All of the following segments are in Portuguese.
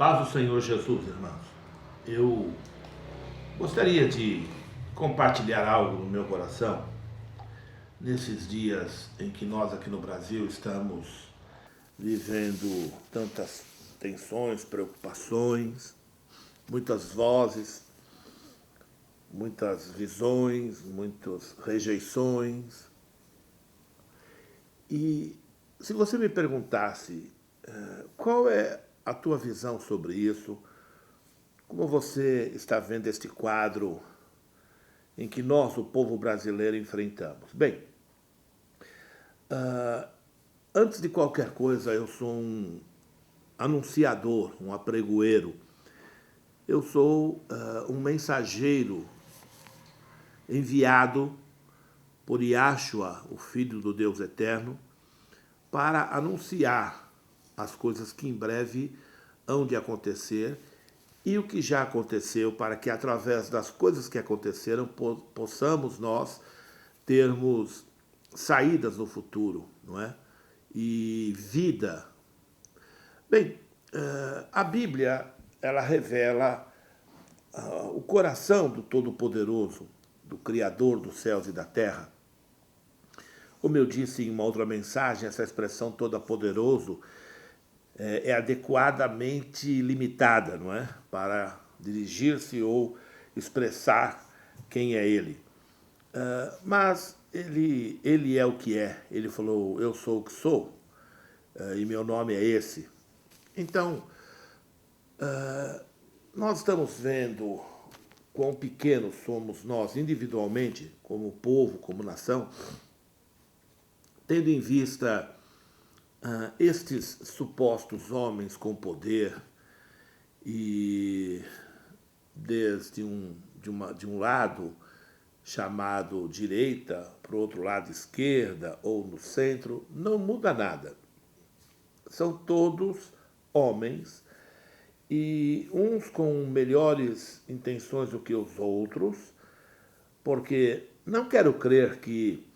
Paz do Senhor Jesus, irmãos. Eu gostaria de compartilhar algo no meu coração nesses dias em que nós aqui no Brasil estamos vivendo tantas tensões, preocupações, muitas vozes, muitas visões, muitas rejeições. E se você me perguntasse qual é a tua visão sobre isso, como você está vendo este quadro em que nós, o povo brasileiro, enfrentamos? Bem, antes de qualquer coisa, eu sou um anunciador, um apregoeiro. Eu sou um mensageiro enviado por Yahshua, o Filho do Deus Eterno, para anunciar as coisas que em breve hão de acontecer e o que já aconteceu, para que através das coisas que aconteceram possamos nós termos saídas no futuro, não é? E vida. Bem, a Bíblia, ela revela o coração do Todo-Poderoso, do Criador dos céus e da terra. Como eu disse em uma outra mensagem, essa expressão Todo-Poderoso é adequadamente limitada, não é? Para dirigir-se ou expressar quem é ele. Mas ele é o que é. Ele falou, eu sou o que sou, e meu nome é esse. Então, nós estamos vendo quão pequenos somos nós individualmente, como povo, como nação, tendo em vista estes supostos homens com poder e desde de um lado chamado direita, para o outro lado esquerda ou no centro, não muda nada. São todos homens e uns com melhores intenções do que os outros, porque não quero crer que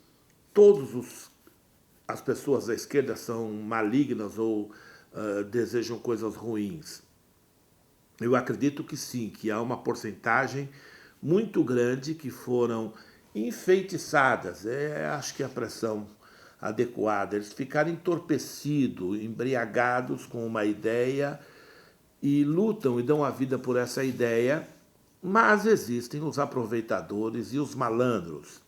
as pessoas da esquerda são malignas ou desejam coisas ruins. Eu acredito que sim, que há uma porcentagem muito grande que foram enfeitiçadas, acho que é a pressão adequada, eles ficaram entorpecidos, embriagados com uma ideia e lutam e dão a vida por essa ideia, mas existem os aproveitadores e os malandros.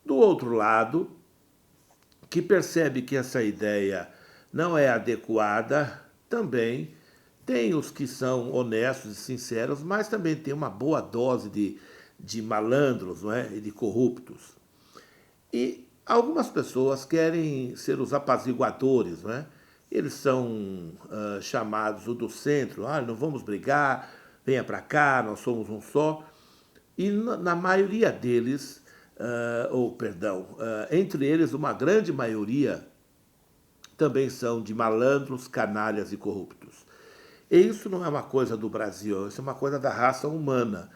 Do outro lado, que percebe que essa ideia não é adequada, também tem os que são honestos e sinceros, mas também tem uma boa dose de malandros, não é? E de corruptos. E algumas pessoas querem ser os apaziguadores, não é? Eles são chamados o do centro, não vamos brigar, venha para cá, nós somos um só. E na maioria deles, entre eles, uma grande maioria também são de malandros, canalhas e corruptos. E isso não é uma coisa do Brasil, isso é uma coisa da raça humana,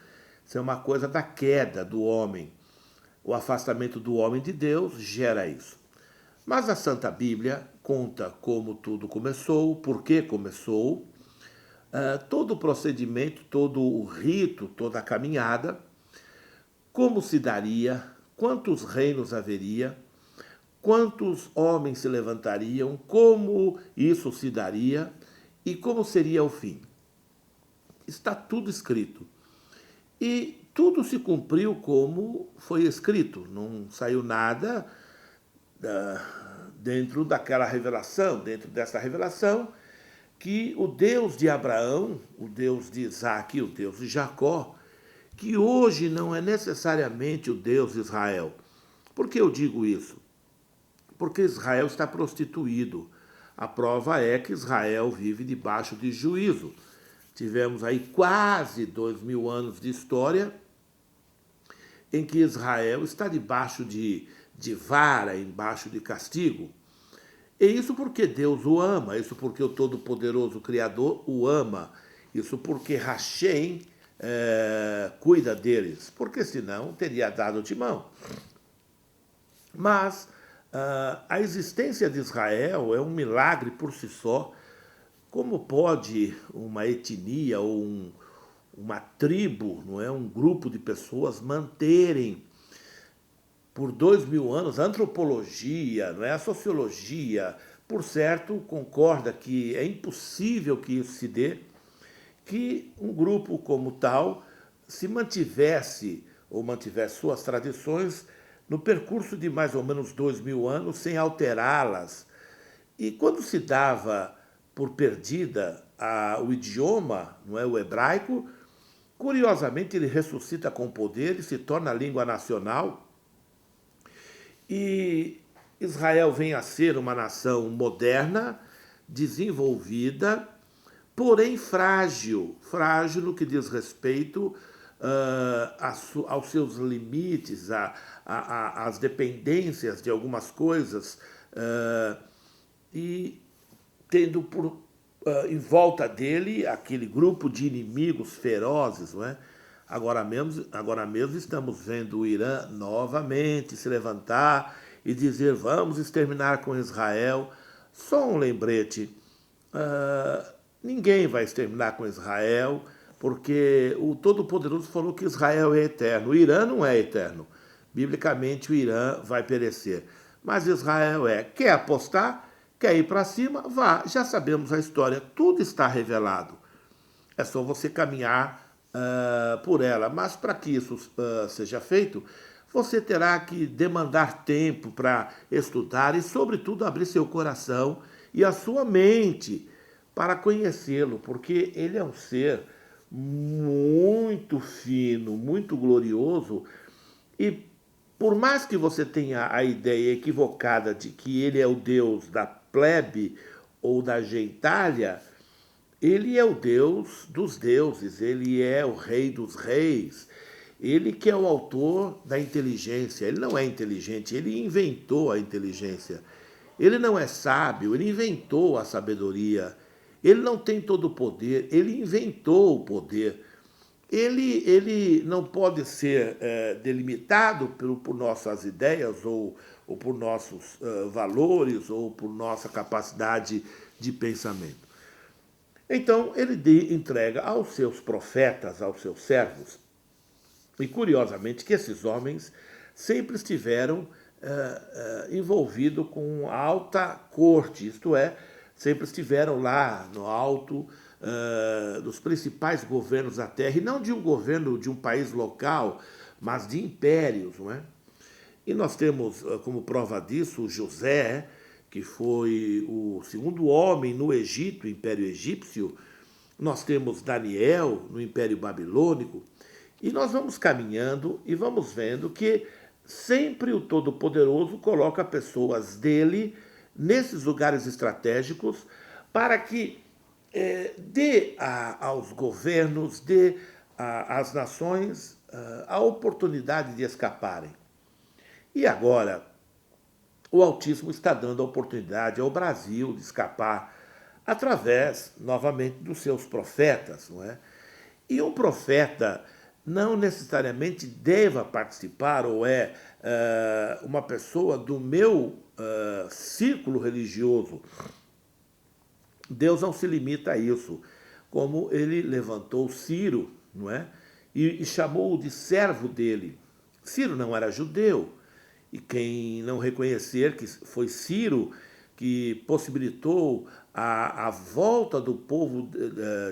isso é uma coisa da queda do homem. O afastamento do homem de Deus gera isso. Mas a Santa Bíblia conta como tudo começou, por que começou, todo o procedimento, todo o rito, toda a caminhada, como se daria, quantos reinos haveria, quantos homens se levantariam, como isso se daria e como seria o fim. Está tudo escrito. E tudo se cumpriu como foi escrito. Não saiu nada dentro daquela revelação, dentro dessa revelação, que o Deus de Abraão, o Deus de Isaac, o Deus de Jacó, que hoje não é necessariamente o Deus de Israel. Por que eu digo isso? Porque Israel está prostituído. A prova é que Israel vive debaixo de juízo. Tivemos aí quase 2000 anos de história em que Israel está debaixo de vara, embaixo de castigo. E isso porque Deus o ama, isso porque o Todo-Poderoso Criador o ama, isso porque Hashem cuida deles, porque senão teria dado timão. Mas a existência de Israel é um milagre por si só, como pode uma etnia ou uma tribo, não é, um grupo de pessoas manterem por 2000 anos a antropologia, não é, a sociologia, por certo, concorda que é impossível que isso se dê, que um grupo como tal se mantivesse ou mantivesse suas tradições no percurso de mais ou menos 2000 anos sem alterá-las. E quando se dava por perdida o idioma, não é, o hebraico, curiosamente ele ressuscita com poder e se torna a língua nacional. E Israel vem a ser uma nação moderna, desenvolvida, porém frágil, frágil no que diz respeito aos seus limites, às dependências de algumas coisas, e tendo em volta dele aquele grupo de inimigos ferozes, não é? Agora mesmo estamos vendo o Irã novamente se levantar e dizer vamos exterminar com Israel. Só um lembrete, ninguém vai exterminar com Israel, porque o Todo-Poderoso falou que Israel é eterno. O Irã não é eterno. Biblicamente, o Irã vai perecer. Mas Israel é. Quer apostar? Quer ir para cima? Vá. Já sabemos a história. Tudo está revelado. É só você caminhar por ela. Mas para que isso seja feito, você terá que demandar tempo para estudar e, sobretudo, abrir seu coração e a sua mente para conhecê-lo, porque ele é um ser muito fino, muito glorioso, e por mais que você tenha a ideia equivocada de que ele é o Deus da plebe ou da gentalha, ele é o Deus dos deuses, ele é o Rei dos reis, ele que é o autor da inteligência. Ele não é inteligente, ele inventou a inteligência. Ele não é sábio, ele inventou a sabedoria. Ele não tem todo o poder, ele inventou o poder. Ele não pode ser delimitado por nossas ideias ou por nossos valores ou por nossa capacidade de pensamento. Então, ele entrega aos seus profetas, aos seus servos, e curiosamente que esses homens sempre estiveram envolvidos com a alta corte, isto é, sempre estiveram lá no alto dos principais governos da terra, e não de um governo de um país local, mas de impérios, não é? E nós temos como prova disso José, que foi o segundo homem no Egito, o Império Egípcio. Nós temos Daniel no Império Babilônico. E nós vamos caminhando e vamos vendo que sempre o Todo-Poderoso coloca pessoas dele nesses lugares estratégicos para que dê aos governos, dê às nações a oportunidade de escaparem. E agora, o Altíssimo está dando a oportunidade ao Brasil de escapar através, novamente, dos seus profetas, não é? E um profeta não necessariamente deva participar ou uma pessoa do meu círculo religioso. Deus não se limita a isso, como ele levantou Ciro, não é? E chamou-o de servo dele. Ciro não era judeu, e quem não reconhecer que foi Ciro que possibilitou a volta do povo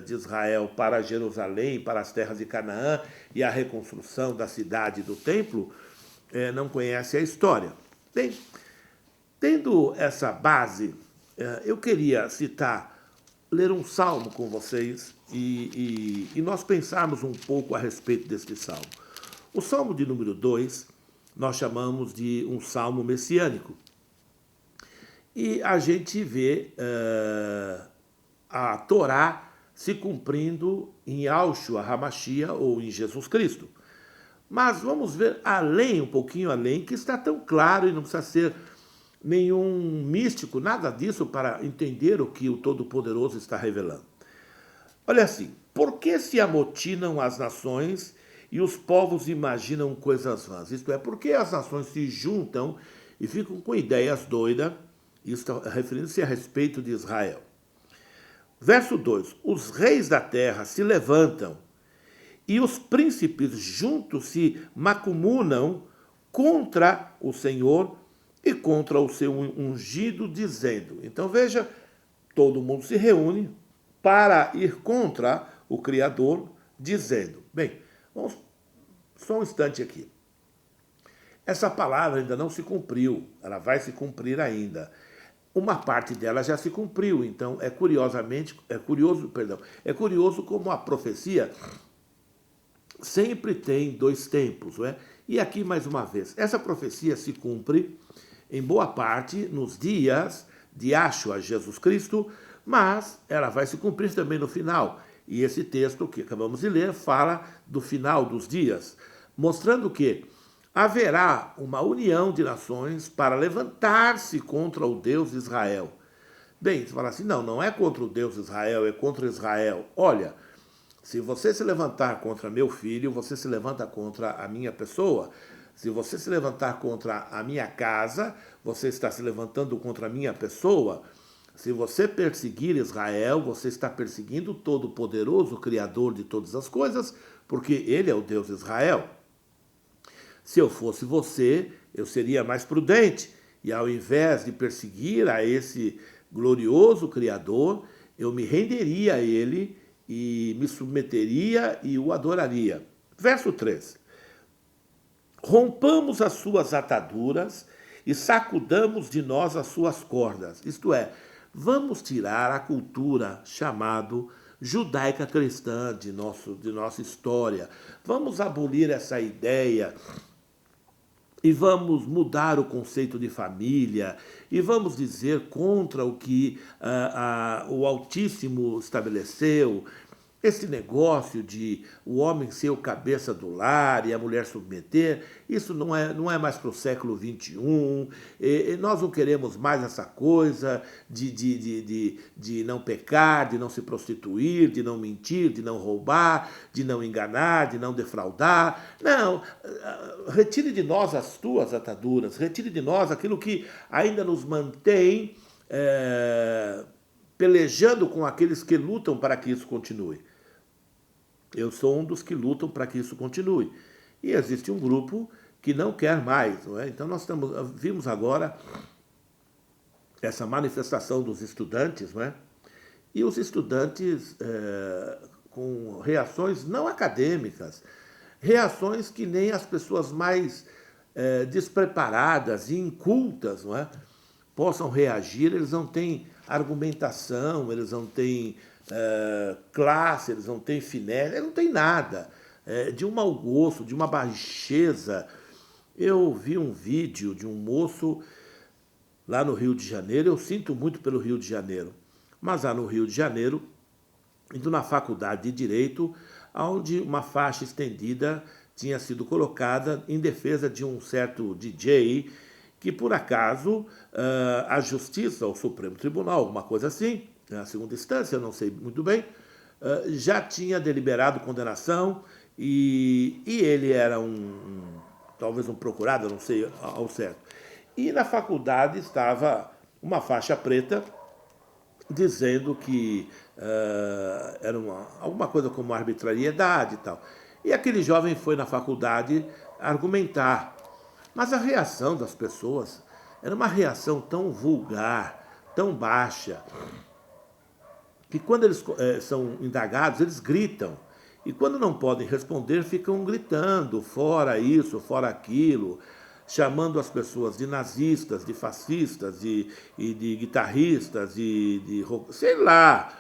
de Israel para Jerusalém, para as terras de Canaã e a reconstrução da cidade e do templo, não conhece a história. Bem, tendo essa base, eu queria ler um salmo com vocês e nós pensarmos um pouco a respeito deste salmo. O salmo de número 2, nós chamamos de um salmo messiânico. E a gente vê a Torá se cumprindo em Yahshua HaMashiach ou em Jesus Cristo. Mas vamos ver além, um pouquinho além, que está tão claro e não precisa ser nenhum místico, nada disso para entender o que o Todo-Poderoso está revelando. Olha assim, por que se amotinam as nações e os povos imaginam coisas vãs? Isto é, por que as nações se juntam e ficam com ideias doidas? Isso está referindo-se a respeito de Israel. Verso 2: os reis da terra se levantam e os príncipes juntos se macumunam contra o Senhor e contra o seu ungido, dizendo. Então veja, todo mundo se reúne para ir contra o Criador, dizendo. Bem, vamos só um instante aqui. Essa palavra ainda não se cumpriu, ela vai se cumprir ainda. Uma parte dela já se cumpriu, então é curioso como a profecia sempre tem dois tempos, não é? E aqui mais uma vez, essa profecia se cumpre em boa parte nos dias de Yahshua, Jesus Cristo, mas ela vai se cumprir também no final. E esse texto que acabamos de ler fala do final dos dias, mostrando que haverá uma união de nações para levantar-se contra o Deus de Israel. Bem, você fala assim, não é contra o Deus de Israel, é contra Israel. Olha, se você se levantar contra meu filho, você se levanta contra a minha pessoa. Se você se levantar contra a minha casa, você está se levantando contra a minha pessoa. Se você perseguir Israel, você está perseguindo o Todo-Poderoso, o Criador de todas as coisas, porque Ele é o Deus de Israel. Se eu fosse você, eu seria mais prudente. E ao invés de perseguir a esse glorioso Criador, eu me renderia a Ele e me submeteria e o adoraria. Verso 3. Rompamos as suas ataduras e sacudamos de nós as suas cordas. Isto é, vamos tirar a cultura chamado judaica cristã de nossa história. Vamos abolir essa ideia e vamos mudar o conceito de família e vamos dizer contra o que o Altíssimo estabeleceu. Esse negócio de o homem ser o cabeça do lar e a mulher submeter, isso não é mais para o século XXI. Nós não queremos mais essa coisa de não pecar, de não se prostituir, de não mentir, de não roubar, de não enganar, de não defraudar. Não, retire de nós as tuas ataduras, retire de nós aquilo que ainda nos mantém pelejando com aqueles que lutam para que isso continue. Eu sou um dos que lutam para que isso continue. E existe um grupo que não quer mais. Não é? Então nós vimos agora essa manifestação dos estudantes, não é? E os estudantes com reações não acadêmicas, reações que nem as pessoas mais despreparadas e incultas, não é? Possam reagir. Eles não têm argumentação, eles não têm classe, eles não têm finesse, eles não têm nada. De um mau gosto, de uma baixeza. Eu vi um vídeo de um moço lá no Rio de Janeiro, eu sinto muito pelo Rio de Janeiro, mas lá no Rio de Janeiro, indo na faculdade de Direito, onde uma faixa estendida tinha sido colocada em defesa de um certo DJ, que por acaso a Justiça, o Supremo Tribunal, alguma coisa assim, na segunda instância, eu não sei muito bem, já tinha deliberado condenação e ele era talvez um procurado, eu não sei ao certo. E na faculdade estava uma faixa preta dizendo que era alguma coisa como arbitrariedade e tal. E aquele jovem foi na faculdade argumentar. Mas a reação das pessoas era uma reação tão vulgar, tão baixa, que quando eles são indagados, eles gritam. E quando não podem responder, ficam gritando, fora isso, fora aquilo, chamando as pessoas de nazistas, de fascistas, e de guitarristas, sei lá,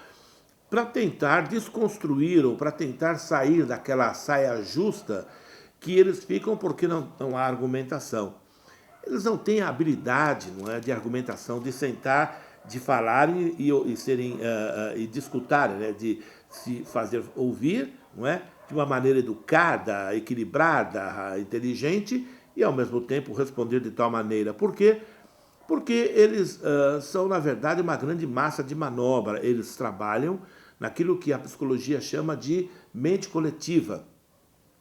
para tentar desconstruir ou para tentar sair daquela saia justa que eles ficam porque não há argumentação. Eles não têm a habilidade, não é, de argumentação, de sentar, de falar e discutirem, né, de se fazer ouvir, não é, de uma maneira educada, equilibrada, inteligente e, ao mesmo tempo, responder de tal maneira. Por quê? Porque eles são, na verdade, uma grande massa de manobra. Eles trabalham naquilo que a psicologia chama de mente coletiva.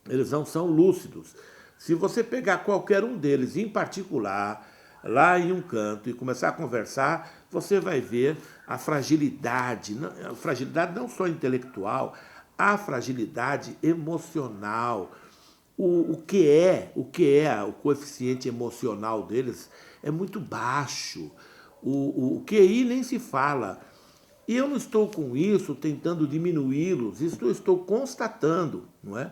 Eles não são lúcidos. Se você pegar qualquer um deles, em particular, lá em um canto e começar a conversar, você vai ver a fragilidade não só intelectual, a fragilidade emocional. O coeficiente emocional deles é muito baixo. O QI nem se fala. E eu não estou com isso tentando diminuí-los, isso eu estou constatando, não é?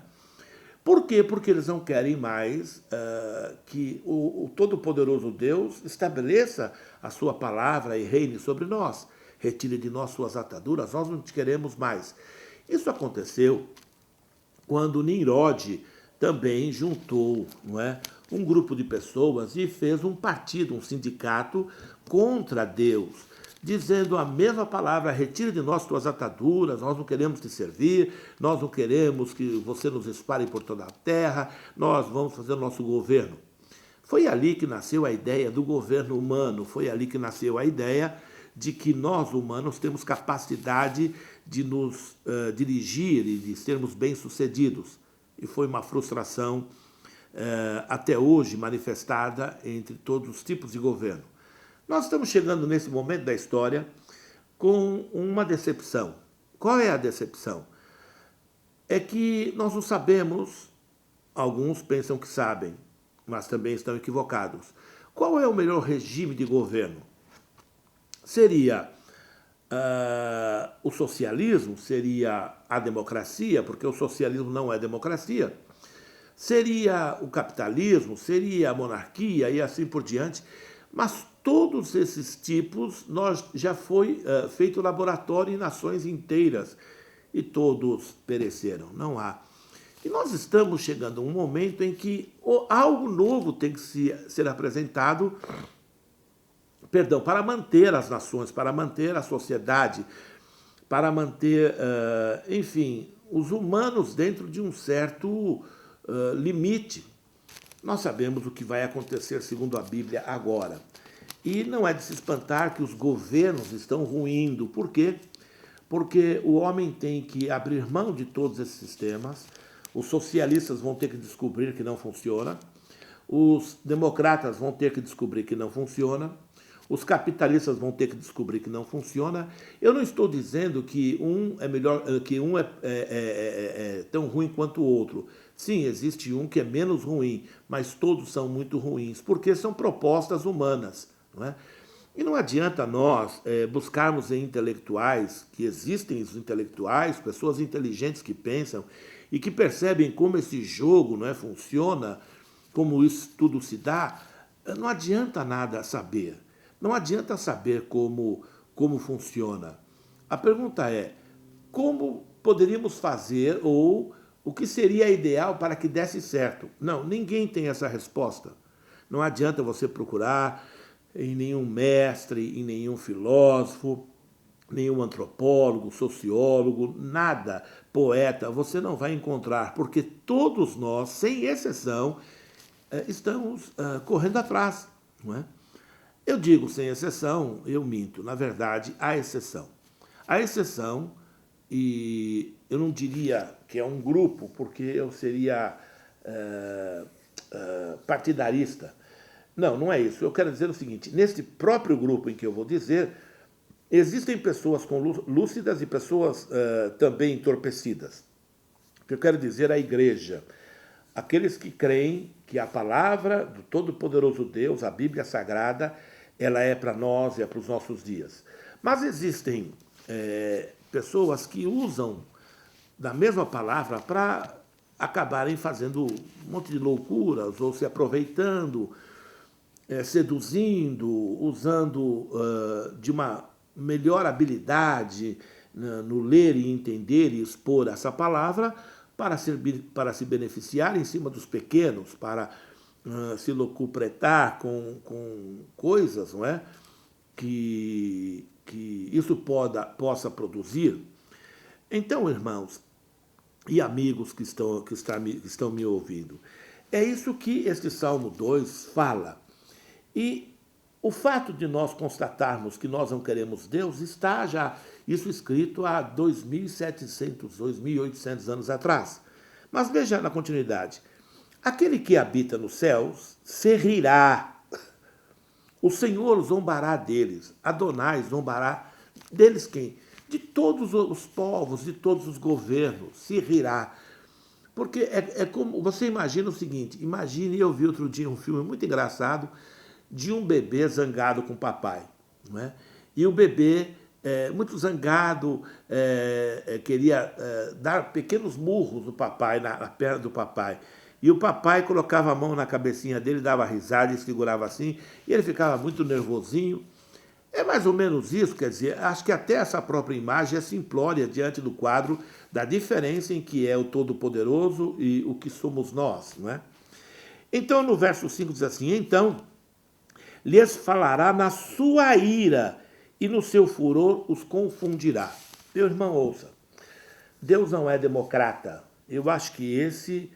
Por quê? Porque eles não querem mais que o Todo-Poderoso Deus estabeleça a sua palavra e reine sobre nós. Retire de nós suas ataduras, nós não queremos mais. Isso aconteceu quando Nimrod também juntou, não é, um grupo de pessoas e fez um partido, um sindicato contra Deus, dizendo a mesma palavra: retire de nós tuas ataduras, nós não queremos te servir, nós não queremos que você nos espalhe por toda a terra, nós vamos fazer o nosso governo. Foi ali que nasceu a ideia do governo humano, foi ali que nasceu a ideia de que nós, humanos, temos capacidade de nos dirigir e de sermos bem-sucedidos. E foi uma frustração até hoje manifestada entre todos os tipos de governo. Nós estamos chegando nesse momento da história com uma decepção. Qual é a decepção? É que nós não sabemos, alguns pensam que sabem, mas também estão equivocados. Qual é o melhor regime de governo? Seria o socialismo? Seria a democracia? Porque o socialismo não é democracia. Seria o capitalismo? Seria a monarquia? E assim por diante. Mas todos esses tipos já foi feito laboratório em nações inteiras e todos pereceram. Não há. E nós estamos chegando a um momento em que algo novo tem que ser apresentado, para manter as nações, para manter a sociedade, para manter, enfim, os humanos dentro de um certo limite. Nós sabemos o que vai acontecer segundo a Bíblia agora. E não é de se espantar que os governos estão ruindo. Por quê? Porque o homem tem que abrir mão de todos esses sistemas, os socialistas vão ter que descobrir que não funciona, os democratas vão ter que descobrir que não funciona, os capitalistas vão ter que descobrir que não funciona. Eu não estou dizendo que um é melhor, que um é tão ruim quanto o outro. Sim, existe um que é menos ruim, mas todos são muito ruins, porque são propostas humanas, não é? E não adianta nós buscarmos em intelectuais, que existem os intelectuais, pessoas inteligentes que pensam e que percebem como esse jogo, não é, funciona, como isso tudo se dá. Não adianta nada saber. Não adianta saber como funciona. A pergunta é: como poderíamos fazer ou o que seria ideal para que desse certo? Não, ninguém tem essa resposta. Não adianta você procurar em nenhum mestre, em nenhum filósofo, nenhum antropólogo, sociólogo, nada, poeta, você não vai encontrar, porque todos nós, sem exceção, estamos correndo atrás, não é? Eu digo sem exceção, eu minto. Na verdade, há exceção. Há exceção, e eu não diria que é um grupo, porque eu seria partidarista. Não, não é isso. Eu quero dizer o seguinte: neste próprio grupo em que eu vou dizer, existem pessoas lúcidas e pessoas também entorpecidas. O que eu quero dizer à igreja: aqueles que creem que a palavra do Todo-Poderoso Deus, a Bíblia Sagrada, ela é para nós e é para os nossos dias. Mas existem pessoas que usam da mesma palavra para acabarem fazendo um monte de loucuras ou se aproveitando, seduzindo, usando de uma melhor habilidade no ler e entender e expor essa palavra para se beneficiar em cima dos pequenos, para se locupletar com coisas, não é? Que isso possa produzir. Então, irmãos e amigos que estão me ouvindo, é isso que este Salmo 2 fala. E o fato de nós constatarmos que nós não queremos Deus está já isso escrito há 2.700, 2.800 anos atrás. Mas veja na continuidade: aquele que habita nos céus se rirá. O Senhor zombará deles. Adonai zombará deles quem? De todos os povos, de todos os governos. Se rirá. Porque é como... Você imagina o seguinte. Imagine, eu vi outro dia um filme muito engraçado de um bebê zangado com o papai. Não é? E o bebê, muito zangado, queria dar pequenos murros no papai, na perna do papai. E o papai colocava a mão na cabecinha dele, dava risada e segurava assim, e ele ficava muito nervosinho. É mais ou menos isso, quer dizer, acho que até essa própria imagem é simplória diante do quadro da diferença em que é o Todo-Poderoso e o que somos nós, não é? Então, no verso 5 diz assim, então lhes falará na sua ira e no seu furor os confundirá. Meu irmão, ouça, Deus não é democrata. Eu acho que esse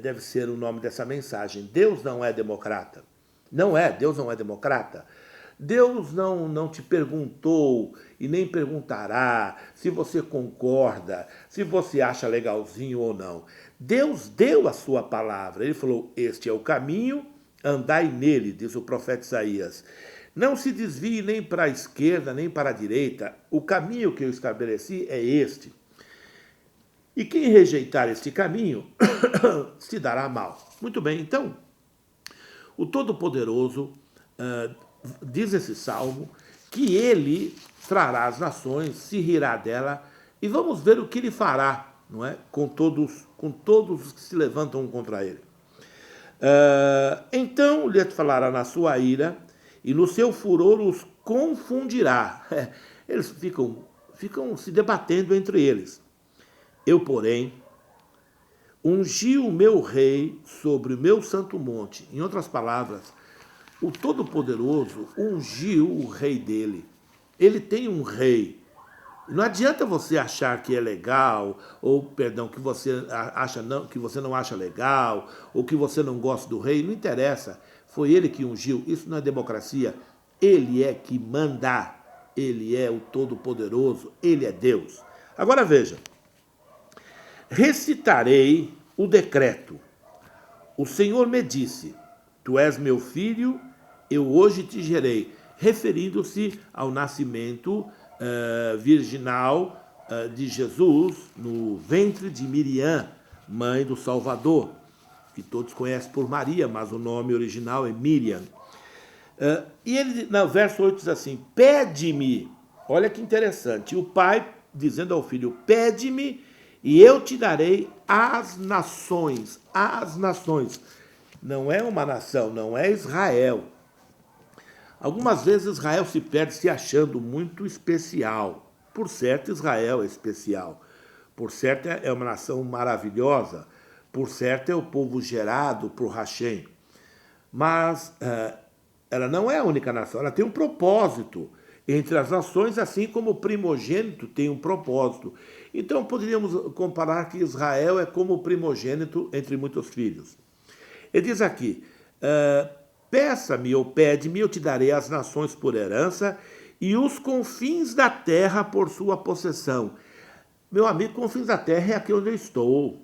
deve ser o nome dessa mensagem. Deus não é democrata. Não é, Deus não é democrata. Deus não te perguntou e nem perguntará se você concorda, se você acha legalzinho ou não. Deus deu a sua palavra. Ele falou, este é o caminho, andai nele, diz o profeta Isaías. Não se desvie nem para a esquerda, nem para a direita. O caminho que eu estabeleci é este. E quem rejeitar este caminho se dará mal. Muito bem, então, o Todo-Poderoso diz esse salmo que ele trará as nações, se rirá dela, e vamos ver o que ele fará, não é? Com todos os que se levantam contra ele. Então lhe falará na sua ira, e no seu furor os confundirá. Eles ficam se debatendo entre eles. Eu, porém, ungi o meu rei sobre o meu santo monte. Em outras palavras, o Todo-Poderoso ungiu o rei dele. Ele tem um rei. Não adianta você achar que é legal, ou, perdão, que você não acha legal, ou que você não gosta do rei. Não interessa. Foi ele que ungiu. Isso não é democracia. Ele é que manda. Ele é o Todo-Poderoso. Ele é Deus. Agora veja. Recitarei o decreto. O Senhor me disse, tu és meu filho, eu hoje te gerei, referindo-se ao nascimento virginal de Jesus no ventre de Miriam, mãe do Salvador, que todos conhecem por Maria, mas o nome original é Miriam. E ele, no verso 8, diz assim, pede-me, olha que interessante, o pai dizendo ao filho, pede-me e eu te darei as nações. As nações. Não é uma nação, não é Israel. Algumas vezes Israel se perde se achando muito especial. Por certo, Israel é especial. Por certo, é uma nação maravilhosa. Por certo, é o povo gerado por Hashem. Mas ela não é a única nação, ela tem um propósito entre as nações, assim como o primogênito tem um propósito. Então, poderíamos comparar que Israel é como o primogênito entre muitos filhos. Ele diz aqui, peça-me ou pede-me, eu te darei as nações por herança e os confins da terra por sua possessão. Meu amigo, confins da terra é aqui onde eu estou.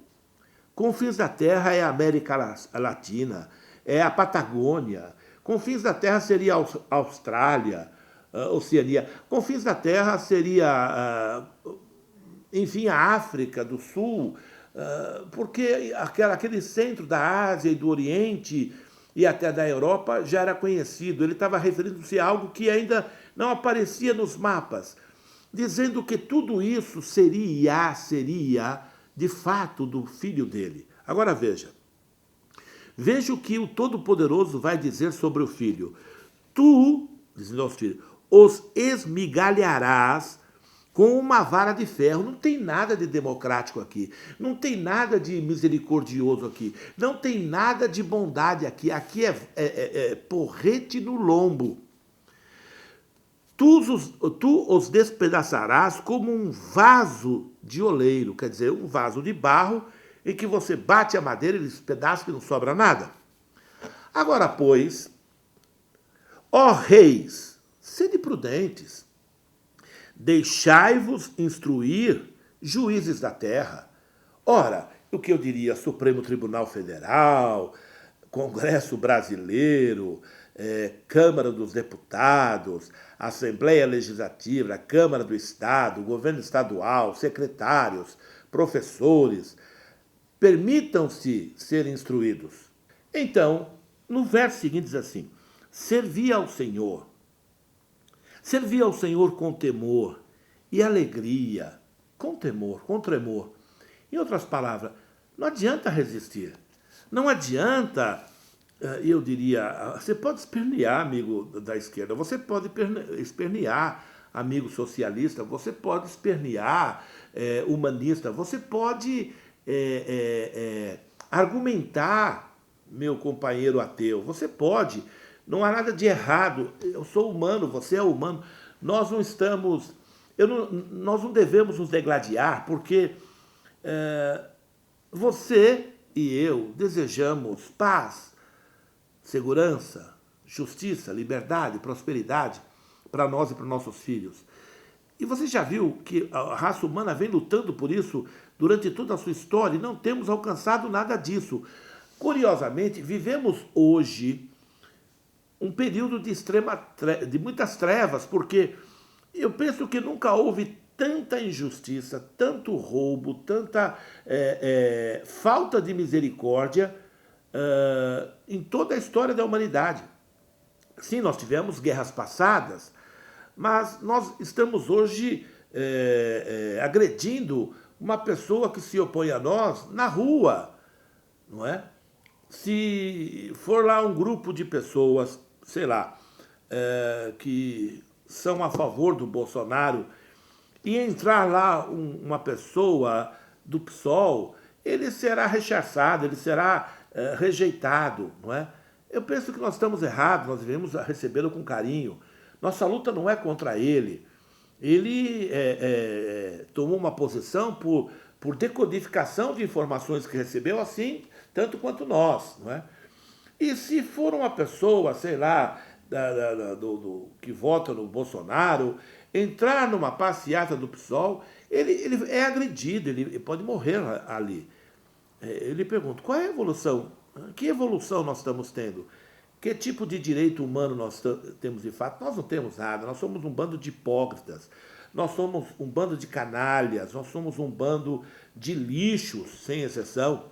Confins da terra é a América Latina, é a Patagônia. Confins da terra seria a Austrália, Oceania. Confins da terra seria, enfim, a África do Sul, porque aquele centro da Ásia e do Oriente e até da Europa já era conhecido. Ele estava referindo-se a algo que ainda não aparecia nos mapas, dizendo que tudo isso seria de fato do filho dele. Agora veja o que o Todo-Poderoso vai dizer sobre o filho. Tu, dizendo aos filhos, os esmigalharás com uma vara de ferro. Não tem nada de democrático aqui. Não tem nada de misericordioso aqui. Não tem nada de bondade aqui. Aqui é porrete no lombo. Tu os despedaçarás como um vaso de oleiro. Quer dizer, um vaso de barro em que você bate a madeira e despedaça que não sobra nada. Agora, pois, ó reis, sede prudentes, deixai-vos instruir, juízes da terra. Ora, o que eu diria, Supremo Tribunal Federal, Congresso Brasileiro, Câmara dos Deputados, Assembleia Legislativa, Câmara do Estado, Governo Estadual, secretários, professores, permitam-se ser instruídos. Então, no verso seguinte diz assim, servir ao Senhor com temor e alegria, com temor, com tremor. Em outras palavras, não adianta resistir. Não adianta, eu diria, você pode espernear, amigo da esquerda, você pode espernear, amigo socialista, você pode espernear, humanista, você pode argumentar, meu companheiro ateu, você pode, não há nada de errado, eu sou humano, você é humano, nós não estamos, nós não devemos nos degladiar, porque você e eu desejamos paz, segurança, justiça, liberdade, prosperidade para nós e para nossos filhos. E você já viu que a raça humana vem lutando por isso durante toda a sua história e não temos alcançado nada disso. Curiosamente, vivemos hoje um período de muitas trevas, porque eu penso que nunca houve tanta injustiça, tanto roubo, tanta falta de misericórdia em toda a história da humanidade. Sim, nós tivemos guerras passadas, mas nós estamos hoje agredindo uma pessoa que se opõe a nós na rua, não é? Se for lá um grupo de pessoas, sei lá, que são a favor do Bolsonaro, e entrar lá uma pessoa do PSOL, ele será rechaçado, ele será rejeitado, não é? Eu penso que nós estamos errados, nós devemos recebê-lo com carinho. Nossa luta não é contra ele. Ele tomou uma posição por decodificação de informações que recebeu, assim, tanto quanto nós, não é? E se for uma pessoa, sei lá, que vota no Bolsonaro, entrar numa passeata do PSOL, ele é agredido, ele pode morrer ali. Ele pergunta, qual é a evolução? Que evolução nós estamos tendo? Que tipo de direito humano nós temos de fato? Nós não temos nada, nós somos um bando de hipócritas, nós somos um bando de canalhas, nós somos um bando de lixos, sem exceção,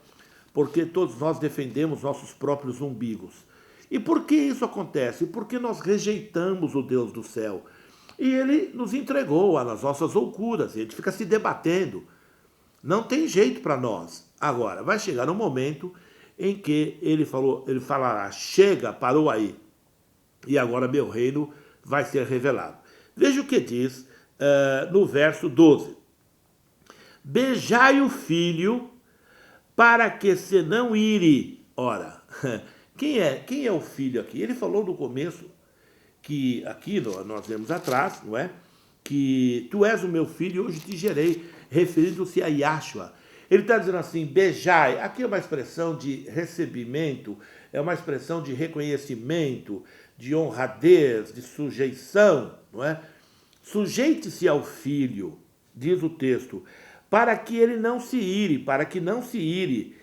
porque todos nós defendemos nossos próprios umbigos. E por que isso acontece? Porque nós rejeitamos o Deus do céu. E ele nos entregou às nossas loucuras, e a gente fica se debatendo. Não tem jeito para nós. Agora, vai chegar um momento em que ele falará, chega, parou aí, e agora meu reino vai ser revelado. Veja o que diz no verso 12. Beijai o filho, para que se não ire. Ora, quem é o filho aqui? Ele falou no começo, que aqui nós vemos atrás, não é? Que tu és o meu filho e hoje te gerei, referindo-se a Yahshua. Ele está dizendo assim, beijai, aqui é uma expressão de recebimento, é uma expressão de reconhecimento, de honradez, de sujeição, não é? Sujeite-se ao filho, diz o texto, para que ele não se ire, para que não se ire,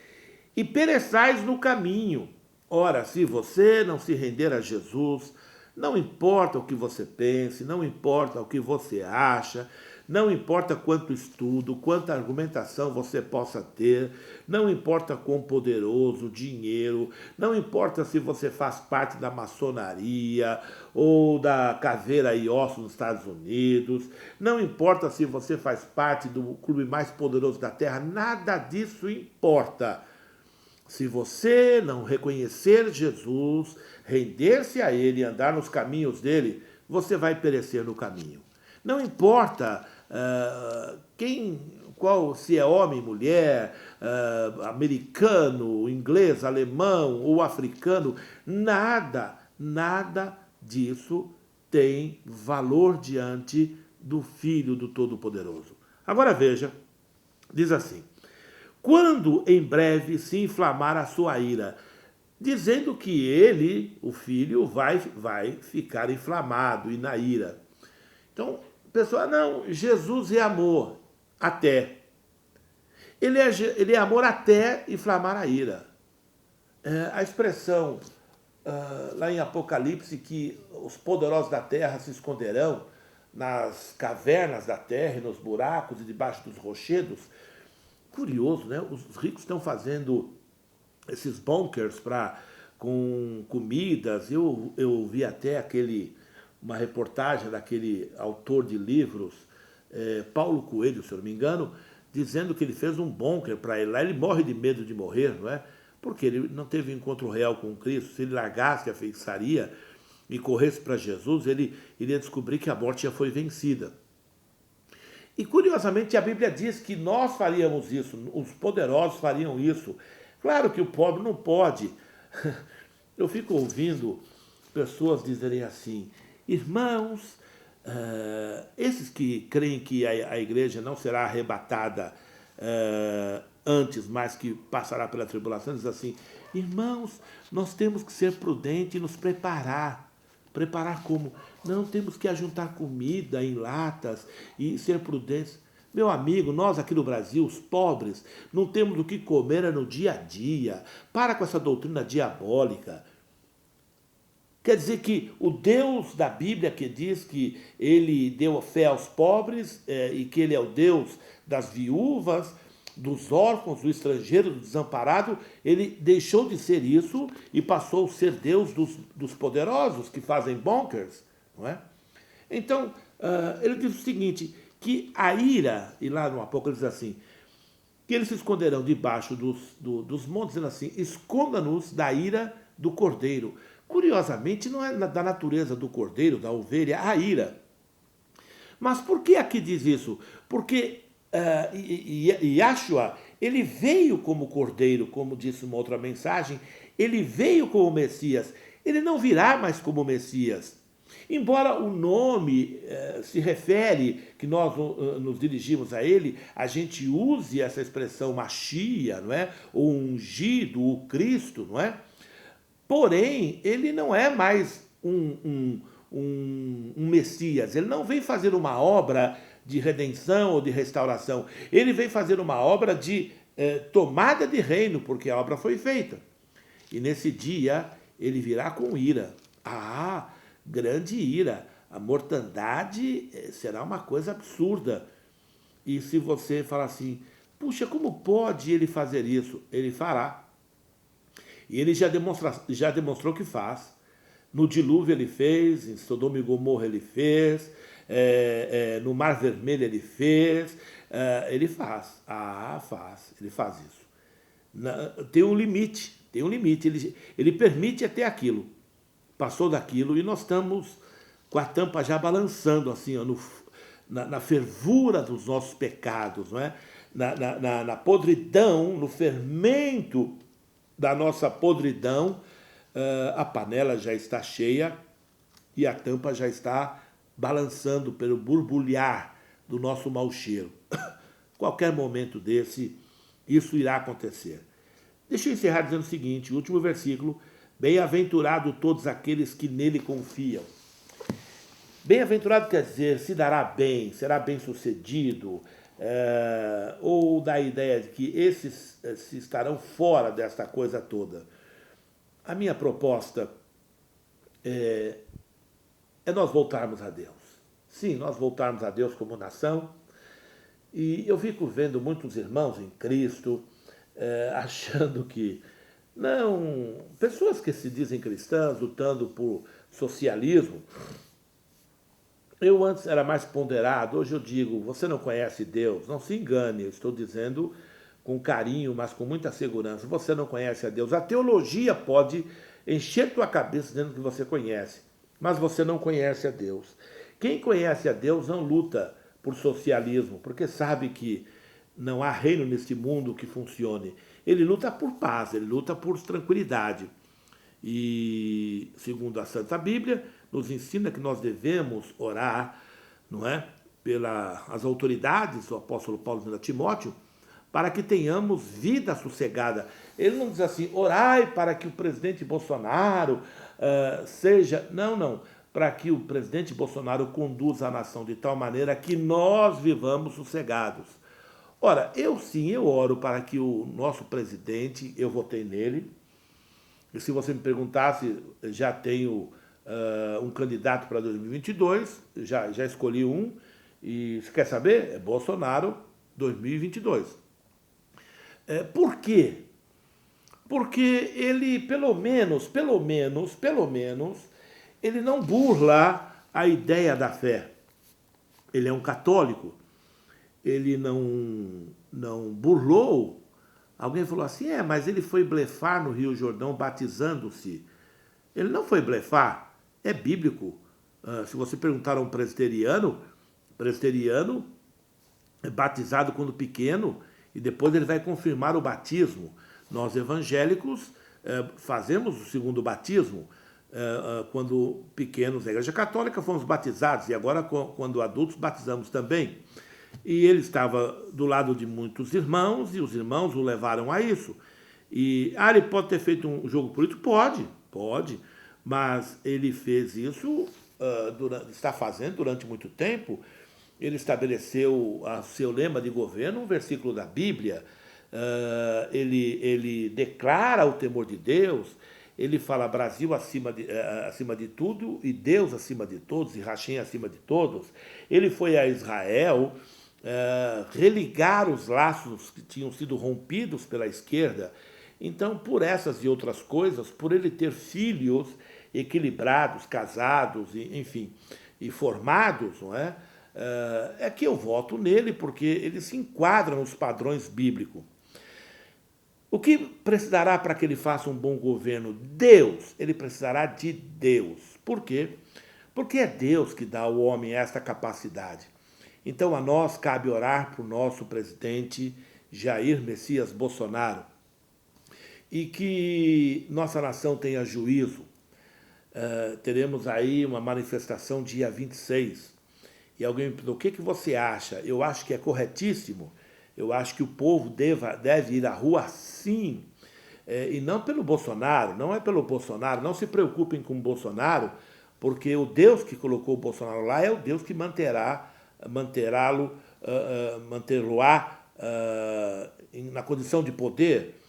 e pereçais no caminho. Ora, se você não se render a Jesus, não importa o que você pense, não importa o que você acha, não importa quanto estudo, quanta argumentação você possa ter, não importa quão poderoso, dinheiro, não importa se você faz parte da maçonaria ou da Caveira e Ossos nos Estados Unidos, não importa se você faz parte do clube mais poderoso da Terra, nada disso importa. Se você não reconhecer Jesus, render-se a Ele e andar nos caminhos dele, você vai perecer no caminho. Não importa se é homem, mulher, americano, inglês, alemão ou africano, nada disso tem valor diante do Filho do Todo-Poderoso. Agora veja, diz assim, quando em breve se inflamar a sua ira, dizendo que ele, o Filho, vai ficar inflamado e na ira. Então, pessoal, não, Jesus é amor, até. Ele é amor até inflamar a ira. A expressão lá em Apocalipse que os poderosos da terra se esconderão nas cavernas da terra, e nos buracos e debaixo dos rochedos. Curioso, né? Os ricos estão fazendo esses bunkers com comidas. Eu vi até uma reportagem daquele autor de livros, Paulo Coelho, se eu não me engano, dizendo que ele fez um bunker para ele lá. Ele morre de medo de morrer, não é? Porque ele não teve um encontro real com Cristo. Se ele largasse a feitiçaria e corresse para Jesus, ele iria descobrir que a morte já foi vencida. E curiosamente a Bíblia diz que nós faríamos isso, os poderosos fariam isso. Claro que o pobre não pode. Eu fico ouvindo pessoas dizerem assim: irmãos, esses que creem que a igreja não será arrebatada antes, mas que passará pela tribulação, dizem assim: irmãos, nós temos que ser prudentes e nos preparar. Preparar como? Não, temos que ajuntar comida em latas e ser prudentes. Meu amigo, nós aqui no Brasil, os pobres, não temos o que comer no dia a dia. Para com essa doutrina diabólica. Quer dizer que o Deus da Bíblia, que diz que ele deu fé aos pobres e que ele é o Deus das viúvas, dos órfãos, do estrangeiro, do desamparado, ele deixou de ser isso e passou a ser Deus dos poderosos que fazem bunkers, não é? Então, ele diz o seguinte, que a ira, e lá no Apocalipse diz assim, que eles se esconderão debaixo dos montes, dizendo assim, esconda-nos da ira do cordeiro. Curiosamente, não é da natureza do cordeiro, da ovelha, a ira. Mas por que aqui diz isso? Porque Yahshua, ele veio como cordeiro, como disse uma outra mensagem, ele veio como Messias, ele não virá mais como Messias. Embora o nome se refere, que nós nos dirigimos a ele, a gente use essa expressão Machia, não é? O ungido, o Cristo, não é? Porém, ele não é mais um Messias, ele não vem fazer uma obra de redenção ou de restauração, ele vem fazer uma obra de tomada de reino, porque a obra foi feita. E nesse dia ele virá com ira. Grande ira. A mortandade será uma coisa absurda. E se você falar assim, puxa, como pode ele fazer isso? Ele fará. E ele já demonstrou que faz. No dilúvio ele fez, em Sodoma e Gomorra ele fez, no Mar Vermelho ele fez, ele faz. Ele faz isso. Tem um limite, ele permite até aquilo. Passou daquilo e nós estamos com a tampa já balançando, assim, ó, na fervura dos nossos pecados, não é? Na podridão, no fermento da nossa podridão, a panela já está cheia e a tampa já está balançando pelo borbulhar do nosso mau cheiro. Qualquer momento desse, isso irá acontecer. Deixa eu encerrar dizendo o seguinte, o último versículo, bem-aventurado todos aqueles que nele confiam. Bem-aventurado quer dizer, se dará bem, será bem-sucedido, ou dá a ideia de que esses se estarão fora desta coisa toda. A minha proposta é nós voltarmos a Deus. Sim, nós voltarmos a Deus como nação. E eu fico vendo muitos irmãos em Cristo achando que não, pessoas que se dizem cristãs lutando por socialismo. Eu antes era mais ponderado, hoje eu digo, você não conhece Deus, não se engane, eu estou dizendo com carinho, mas com muita segurança, você não conhece a Deus. A teologia pode encher tua cabeça dizendo que você conhece, mas você não conhece a Deus. Quem conhece a Deus não luta por socialismo, porque sabe que não há reino neste mundo que funcione. Ele luta por paz, ele luta por tranquilidade. E, segundo a Santa Bíblia, nos ensina que nós devemos orar, não é? Pelas autoridades, o apóstolo Paulo diz a Timóteo, para que tenhamos vida sossegada. Ele não diz assim, orai para que o presidente Bolsonaro seja... Não. Para que o presidente Bolsonaro conduza a nação de tal maneira que nós vivamos sossegados. Ora, eu oro para que o nosso presidente, eu votei nele, E se você me perguntasse, já tenho um candidato para 2022, já escolhi um, e você quer saber? É Bolsonaro 2022. Por quê? Porque ele, pelo menos, ele não burla a ideia da fé. Ele é um católico, ele não burlou. Alguém falou assim, mas ele foi blefar no Rio Jordão batizando-se. Ele não foi blefar, é bíblico. Se você perguntar a um presbiteriano é batizado quando pequeno e depois ele vai confirmar o batismo. Nós evangélicos fazemos o segundo batismo. Quando pequenos na Igreja Católica fomos batizados e agora quando adultos batizamos também. E ele estava do lado de muitos irmãos e os irmãos o levaram a isso. E ele pode ter feito um jogo político? Pode, mas ele fez isso, está fazendo durante muito tempo. Ele estabeleceu seu lema de governo, um versículo da Bíblia. Ele declara o temor de Deus. Ele fala Brasil acima de tudo e Deus acima de todos e Rachem acima de todos. Ele foi a Israel religar os laços que tinham sido rompidos pela esquerda. Então, por essas e outras coisas, por ele ter filhos equilibrados, casados, enfim, e formados, não é? É que eu voto nele, porque ele se enquadra nos padrões bíblicos. O que precisará para que ele faça um bom governo? Deus. Ele precisará de Deus. Por quê? Porque é Deus que dá ao homem esta capacidade. Então a nós cabe orar para o nosso presidente Jair Messias Bolsonaro e que nossa nação tenha juízo. Teremos aí uma manifestação dia 26. E alguém me perguntou, o que você acha? Eu acho que é corretíssimo. Eu acho que o povo deve ir à rua sim. E não pelo Bolsonaro, não é pelo Bolsonaro. Não se preocupem com o Bolsonaro, porque o Deus que colocou o Bolsonaro lá é o Deus que mantê-lo na condição de poder.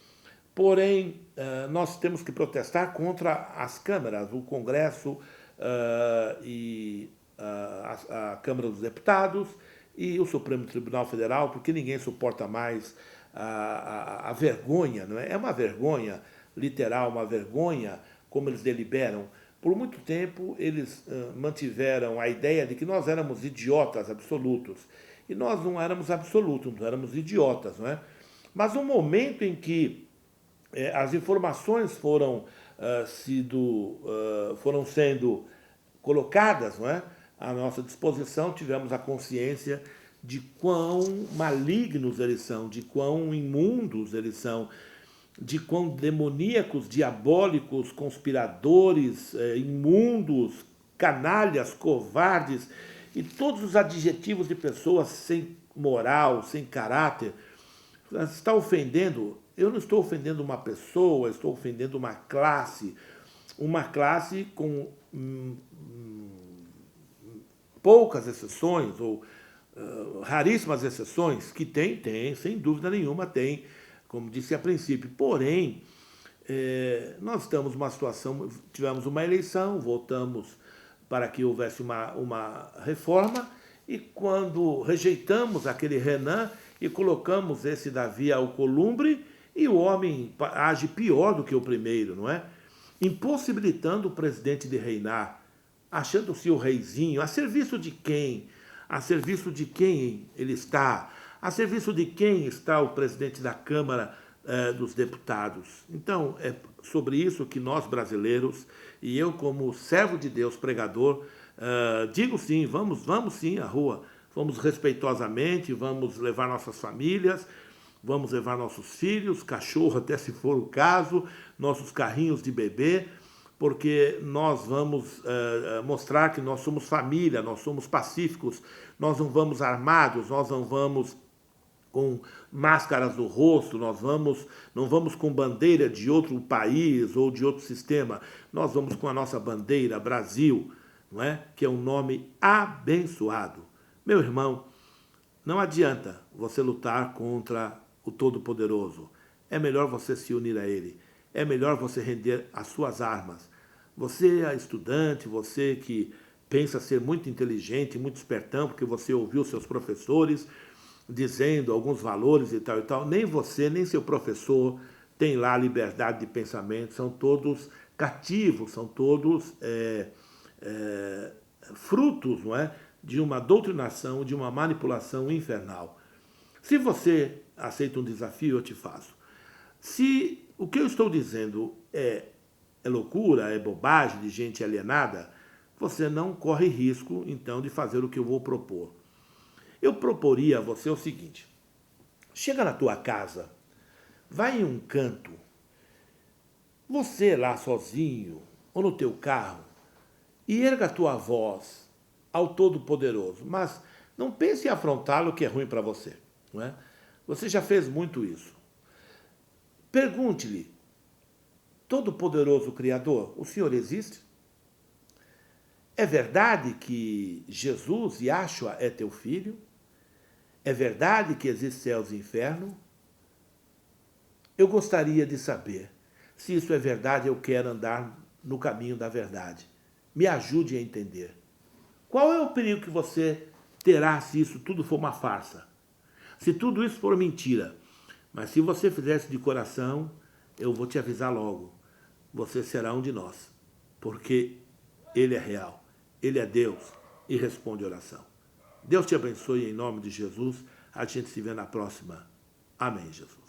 Porém, nós temos que protestar contra as câmaras, o Congresso e a Câmara dos Deputados e o Supremo Tribunal Federal, porque ninguém suporta mais a vergonha, não é? É uma vergonha literal, uma vergonha como eles deliberam. Por muito tempo, eles mantiveram a ideia de que nós éramos idiotas absolutos. E nós não éramos absolutos, nós éramos idiotas, não é? Mas no momento em que as informações foram sendo colocadas, não é, à nossa disposição, tivemos a consciência de quão malignos eles são, de quão imundos eles são, de quão demoníacos, diabólicos, conspiradores, imundos, canalhas, covardes e todos os adjetivos de pessoas sem moral, sem caráter. Você está ofendendo. Eu não estou ofendendo uma pessoa, estou ofendendo uma classe com poucas exceções, ou raríssimas exceções, que tem, sem dúvida nenhuma, tem, como disse a princípio. Porém, nós estamos numa situação, tivemos uma eleição, votamos para que houvesse uma reforma, e quando rejeitamos aquele Renan e colocamos esse Davi Alcolumbre, e o homem age pior do que o primeiro, não é? Impossibilitando o presidente de reinar, achando-se o reizinho. A serviço de quem? A serviço de quem ele está? A serviço de quem está o presidente da Câmara dos Deputados? Então, é sobre isso que nós brasileiros, e eu como servo de Deus, pregador, digo sim, vamos sim à rua, vamos respeitosamente, vamos levar nossas famílias, vamos levar nossos filhos, cachorro até se for o caso, nossos carrinhos de bebê, porque nós vamos mostrar que nós somos família, nós somos pacíficos, nós não vamos armados, nós não vamos com máscaras no rosto, nós não vamos com bandeira de outro país ou de outro sistema, nós vamos com a nossa bandeira, Brasil, não é? Que é um nome abençoado. Meu irmão, não adianta você lutar contra o Todo-Poderoso. É melhor você se unir a Ele. é melhor você render as suas armas. Você é estudante, você que pensa ser muito inteligente, muito espertão, porque você ouviu seus professores dizendo alguns valores e tal, nem você, nem seu professor tem lá liberdade de pensamento, são todos cativos, são todos frutos, não é, de uma doutrinação, de uma manipulação infernal. Se você aceita um desafio, eu te faço. Se o que eu estou dizendo é loucura, é bobagem de gente alienada, você não corre risco, então, de fazer o que eu vou propor. Eu proporia a você o seguinte: chega na tua casa, vai em um canto, você lá sozinho, ou no teu carro, e erga a tua voz ao Todo-Poderoso, mas não pense em afrontá-lo, que é ruim para você, não é? Você já fez muito isso. Pergunte-lhe: Todo-Poderoso Criador, o Senhor existe? É verdade que Jesus, Yahshua, é teu filho? É verdade que existe céus e inferno? Eu gostaria de saber. Se isso é verdade, eu quero andar no caminho da verdade. Me ajude a entender. Qual é o perigo que você terá se isso tudo for uma farsa? Se tudo isso for mentira? Mas se você fizer isso de coração, eu vou te avisar logo. Você será um de nós. Porque Ele é real. Ele é Deus e responde oração. Deus te abençoe em nome de Jesus. A gente se vê na próxima. Amém, Jesus.